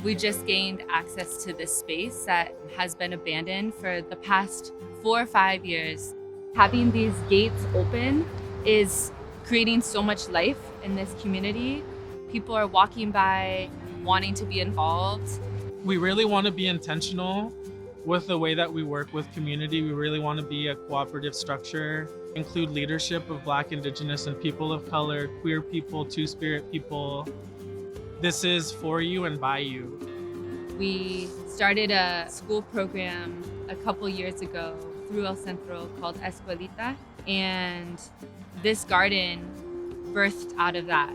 We just gained access to this space that has been abandoned for the past 4 or 5 years. Having these gates open is creating so much life in this community. People are walking by, wanting to be involved. We really want to be intentional with the way that we work with community. We really want to be a cooperative structure, include leadership of Black, Indigenous, and people of color, queer people, Two-Spirit people. This is for you and by you. We started a school program a couple years ago through El Centro called Escuelita, and this garden birthed out of that,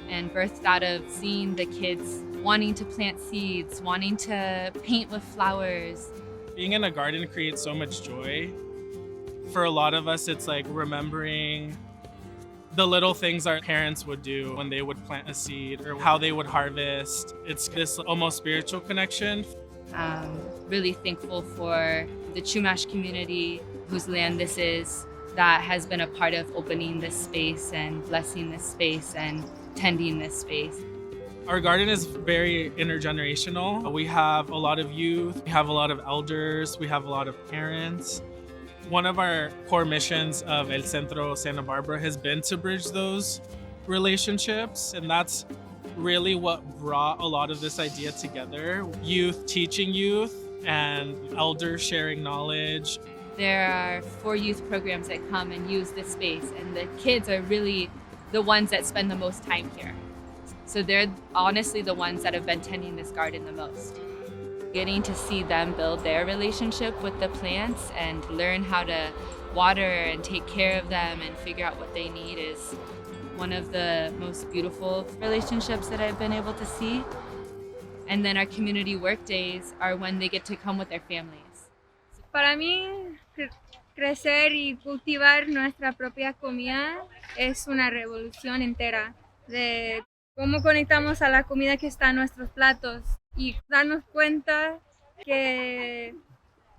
and birthed out of seeing the kids wanting to plant seeds, wanting to paint with flowers. Being in a garden creates so much joy. For a lot of us, it's like remembering the little things our parents would do when they would plant a seed or how they would harvest. It's this almost spiritual connection. Really thankful for the Chumash community whose land this is, that has been a part of opening this space and blessing this space and tending this space. Our garden is very intergenerational. We have a lot of youth, we have a lot of elders, we have a lot of parents. One of our core missions of El Centro Santa Barbara has been to bridge those relationships, and that's really what brought a lot of this idea together. Youth teaching youth and elders sharing knowledge. There are 4 youth programs that come and use this space, and the kids are really the ones that spend the most time here. So they're honestly the ones that have been tending this garden the most. Getting to see them build their relationship with the plants and learn how to water and take care of them and figure out what they need is one of the most beautiful relationships that I've been able to see. And then our community work days are when they get to come with their families. Para mí, crecer y cultivar nuestra propia comida es una revolución entera de cómo conectamos a la comida que está en nuestros platos y darnos cuenta que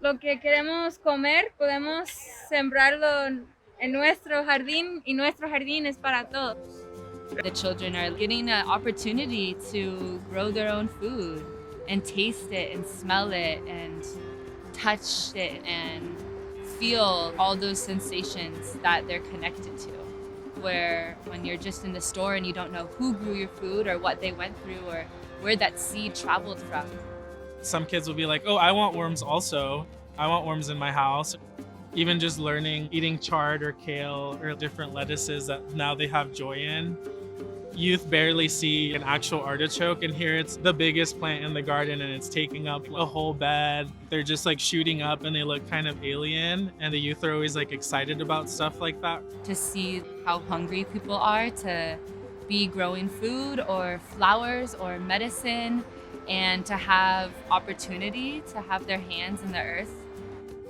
lo que queremos comer podemos sembrarlo en nuestro jardín y nuestro jardín es para todos. The children are getting an opportunity to grow their own food and taste it and smell it and touch it and feel all those sensations that they're connected to. Where when you're just in the store and you don't know who grew your food or what they went through or where that seed traveled from. Some kids will be like, oh, I want worms also. I want worms in my house. Even just learning, eating chard or kale or different lettuces that now they have joy in. Youth barely see an actual artichoke, and here it's the biggest plant in the garden and it's taking up a whole bed. They're just like shooting up and they look kind of alien, and the youth are always like excited about stuff like that. To see how hungry people are to be growing food or flowers or medicine, and to have opportunity to have their hands in the earth.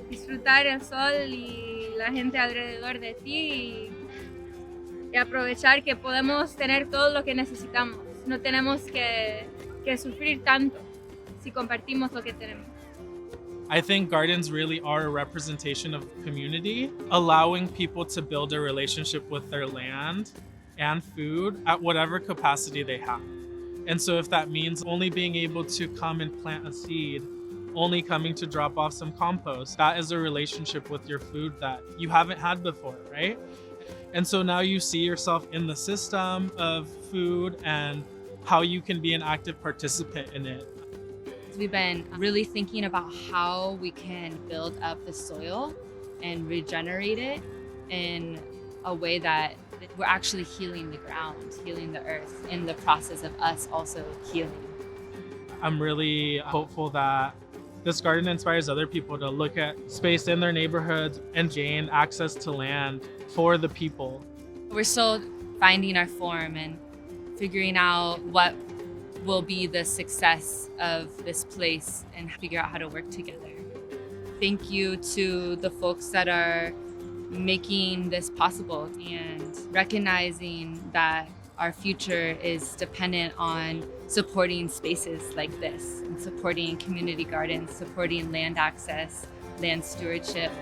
Disfrutar el sol y la gente alrededor de ti y aprovechar que podemos tener todo lo que necesitamos. No tenemos que sufrir tanto si compartimos lo que tenemos. I think gardens really are a representation of community, allowing people to build a relationship with their land and food at whatever capacity they have. And so if that means only being able to come and plant a seed, only coming to drop off some compost, that is a relationship with your food that you haven't had before, right? And so now you see yourself in the system of food and how you can be an active participant in it. We've been really thinking about how we can build up the soil and regenerate it in a way that we're actually healing the ground, healing the earth in the process of us also healing. I'm really hopeful that this garden inspires other people to look at space in their neighborhoods and gain access to land for the people. We're still finding our form and figuring out what will be the success of this place and figure out how to work together. Thank you to the folks that are making this possible and recognizing that our future is dependent on supporting spaces like this and supporting community gardens, supporting land access, land stewardship.